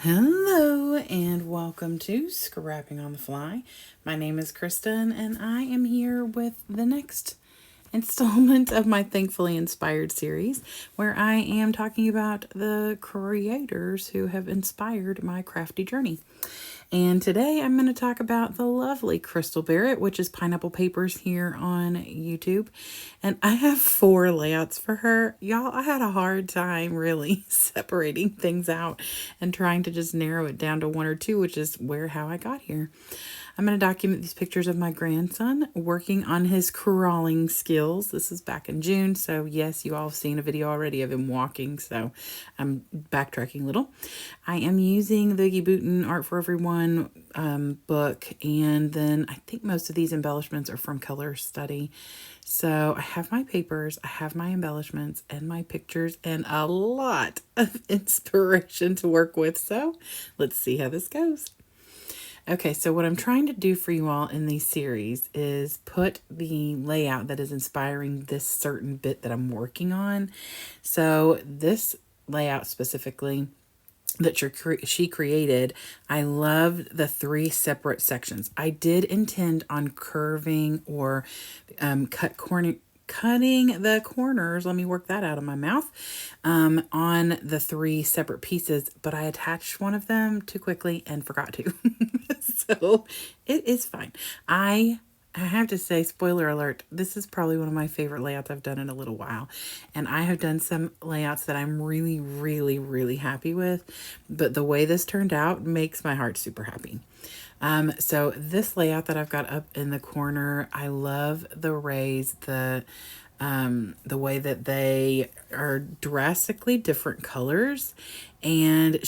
Hello and welcome to Scrapping on the Fly. My name is Kristen and I am here with the next installment of my Thankfully Inspired series, where I am talking about the creators who have inspired my crafty journey. And today I'm going to talk about the lovely Crystal Barrett, which is Pineapple Papers here on YouTube. And I have 4 layouts for her. Y'all, I had a hard time really separating things out and trying to just narrow it down to 1 or 2, which is how I got here. I'm going to document these pictures of my grandson working on his crawling skills. This is back in June, so yes, you all have seen a video already of him walking, so I'm backtracking a little. I am using the Iggy Booten Art for Everyone book, and then I think most of these embellishments are from Color Study. So I have my papers, I have my embellishments, and my pictures, and a lot of inspiration to work with. So let's see how this goes. Okay, so what I'm trying to do for you all in these series is put the layout that is inspiring this certain bit that I'm working on. So this layout specifically that she created, I loved the 3 separate sections. I did intend on curving or cutting the corners, let me work that out of my mouth, on the 3 separate pieces, but I attached one of them too quickly and forgot to. So it is fine. I have to say, spoiler alert, this is probably one of my favorite layouts I've done in a little while. And I have done some layouts that I'm really, really, really happy with. But the way this turned out makes my heart super happy. So this layout that I've got up in the corner, I love the rays, the way that they are drastically different colors. And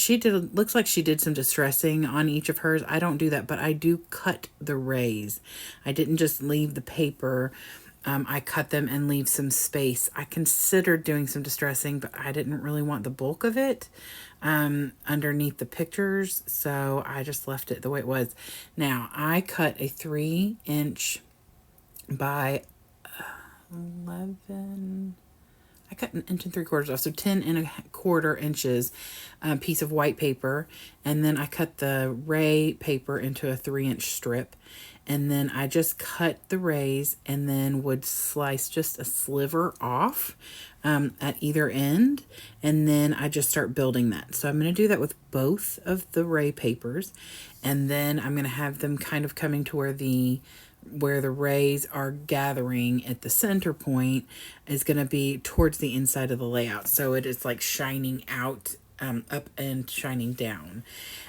looks like she did some distressing on each of hers. I don't do that, but I do cut the rays. I didn't just leave the paper. I cut them and leave some space. I considered doing some distressing, but I didn't really want the bulk of it underneath the pictures, so I just left it the way it was. Now, I cut a 3-inch by 11. I cut 1 3/4 inches off, so 10 1/4 inches piece of white paper, and then I cut the ray paper into a 3-inch strip, and then I just cut the rays and then would slice just a sliver off at either end, and then I just start building that. So I'm going to do that with both of the ray papers, and then I'm going to have them kind of coming to where the rays are gathering at the center point is going to be towards the inside of the layout. So it is like shining out up and shining down.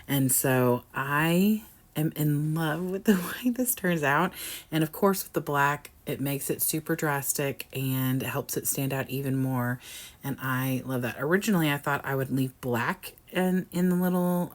And so I am in love with the way this turns out. And of course, with the black, it makes it super drastic and helps it stand out even more. And I love that. Originally, I thought I would leave black in the little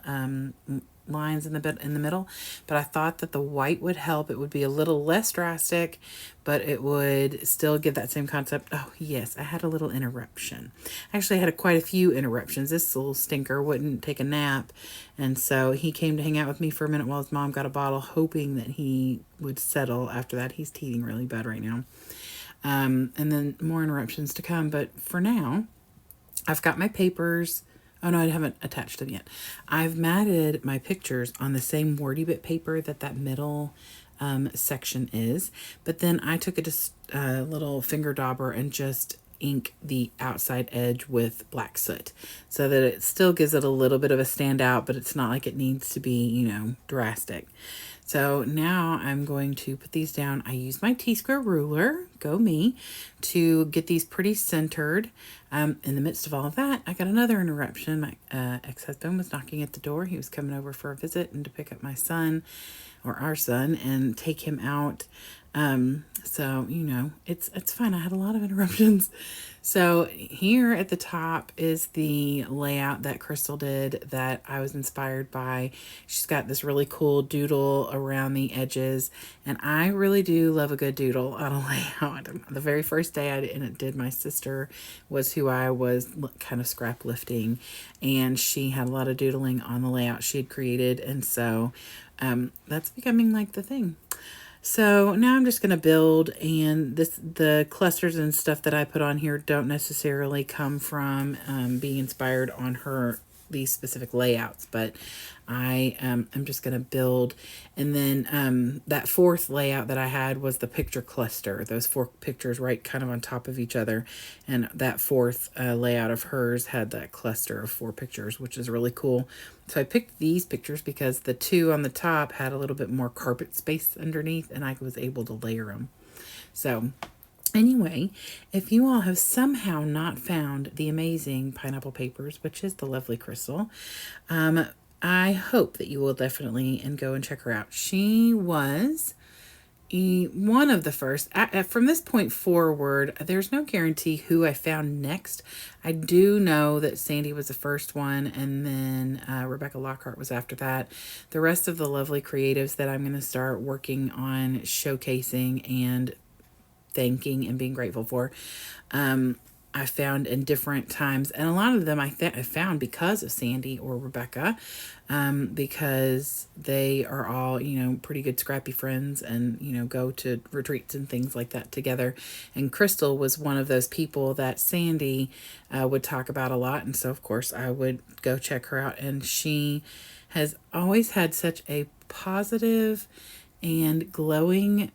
lines in the middle, but I thought that the white would help. It would be a little less drastic, but it would still give that same concept. Oh yes, I had a little interruption. Actually, I had quite a few interruptions. This little stinker wouldn't take a nap, and so he came to hang out with me for a minute while his mom got a bottle, hoping that he would settle after that. He's teething really bad right now. And then more interruptions to come, but for now, I've got my papers. Oh no, I haven't attached them yet. I've matted my pictures on the same wordy bit paper that middle section is, but then I took a little finger dauber and just ink the outside edge with black soot so that it still gives it a little bit of a standout, but it's not like it needs to be, drastic. So now I'm going to put these down. I use my T-square ruler, go me, to get these pretty centered. In the midst of all of that, I got another interruption. My ex-husband was knocking at the door. He was coming over for a visit and to pick up my son, or our son, and take him out. So, it's fine. I had a lot of interruptions. So here at the top is the layout that Crystal did that I was inspired by. She's got this really cool doodle around the edges, and I really do love a good doodle on a layout. The very first day I did my sister was who I was kind of scrap lifting, and she had a lot of doodling on the layout she had created, and so that's becoming like the thing. So now I'm just going to build, and the clusters and stuff that I put on here don't necessarily come from being inspired on her these specific layouts, but I'm just going to build. And then that fourth layout that I had was the picture cluster, those 4 pictures right kind of on top of each other. And that fourth layout of hers had that cluster of 4 pictures, which is really cool. So I picked these pictures because the 2 on the top had a little bit more carpet space underneath, and I was able to layer them. So anyway, if you all have somehow not found the amazing pineapple papers, which is the lovely Crystal, I hope that you will definitely go and check her out. She was one of the first. From this point forward, there's no guarantee who I found next. I do know that Sandy was the first one, and then Rebecca Lockhart was after that. The rest of the lovely creatives that I'm going to start working on showcasing and thanking and being grateful for, I found in different times, and a lot of them I found because of Sandy or Rebecca, because they are all, pretty good scrappy friends, and, go to retreats and things like that together. And Crystal was one of those people that Sandy would talk about a lot, and so of course I would go check her out, and she has always had such a positive and glowing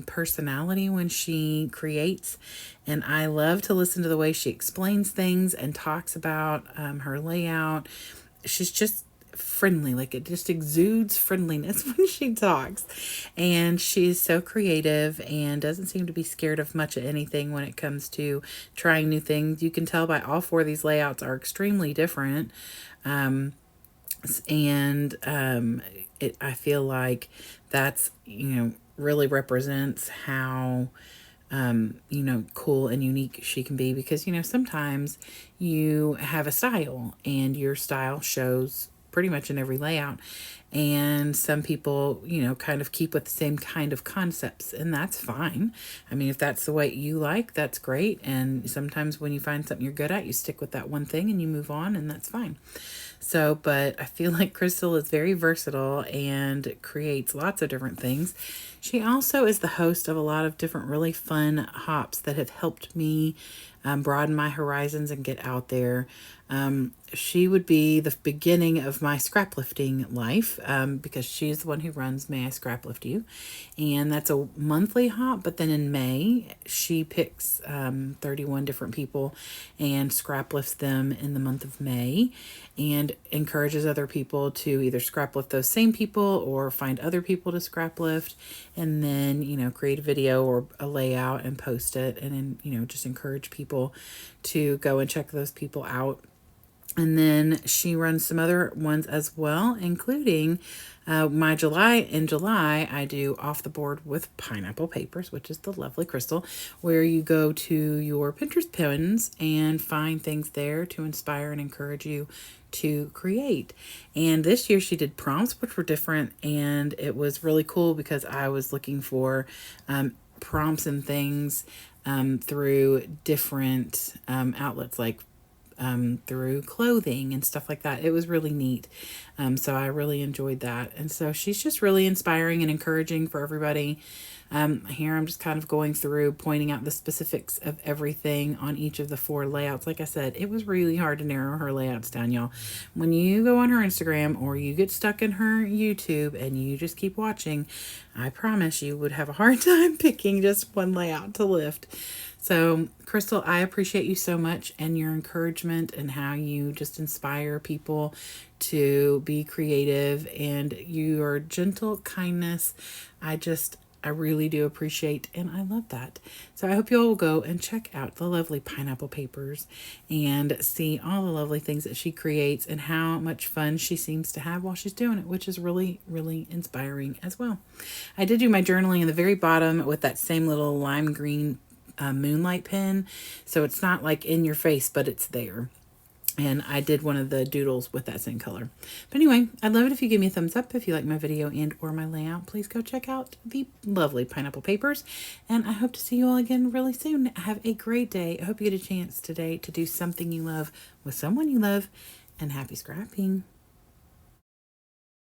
personality when she creates, and I love to listen to the way she explains things and talks about her layout. She's just friendly, like it just exudes friendliness when she talks, and she's so creative and doesn't seem to be scared of much of anything when it comes to trying new things. You can tell by all 4 of these layouts are extremely different, and I feel like that's, really represents how, cool and unique she can be, because, sometimes you have a style and your style shows pretty much in every layout. And some people, kind of keep with the same kind of concepts, and that's fine. I mean, if that's the way you like, that's great. And sometimes when you find something you're good at, you stick with that one thing and you move on, and that's fine. So, but I feel like Crystal is very versatile and creates lots of different things. She also is the host of a lot of different really fun hops that have helped me broaden my horizons and get out there. She would be the beginning of my scrap lifting life, because she's the one who runs May I Scrap Lift You, and that's a monthly hop. But then in May, she picks 31 different people and scrap lifts them in the month of May, and encourages other people to either scrap lift those same people or find other people to scrap lift, and then create a video or a layout and post it, and then just encourage people to go and check those people out. And then she runs some other ones as well, including in July, I do Off the Board with Pineapple Papers, which is the lovely Crystal, where you go to your Pinterest pins and find things there to inspire and encourage you to create. And this year she did prompts, which were different, and it was really cool because I was looking for prompts and things through different outlets, like through clothing and stuff like that. It was really neat. So I really enjoyed that. And so she's just really inspiring and encouraging for everybody. Here I'm just kind of going through, pointing out the specifics of everything on each of the 4 layouts. Like I said, it was really hard to narrow her layouts down, y'all. When you go on her Instagram or you get stuck in her YouTube and you just keep watching, I promise you would have a hard time picking just one layout to lift. So, Crystal, I appreciate you so much, and your encouragement and how you just inspire people to be creative, and your gentle kindness. I really do appreciate, and I love that. So I hope you all will go and check out the lovely Pineapple Papers and see all the lovely things that she creates and how much fun she seems to have while she's doing it, which is really, really inspiring as well. I did do my journaling in the very bottom with that same little lime green moonlight pen, so it's not like in your face, but it's there. And I did one of the doodles with that same color. But anyway, I'd love it if you give me a thumbs up if you like my video and or my layout. Please go check out the lovely Pineapple Papers, and I hope to see you all again really soon. Have a great day. I hope you get a chance today to do something you love with someone you love, and happy scrapping.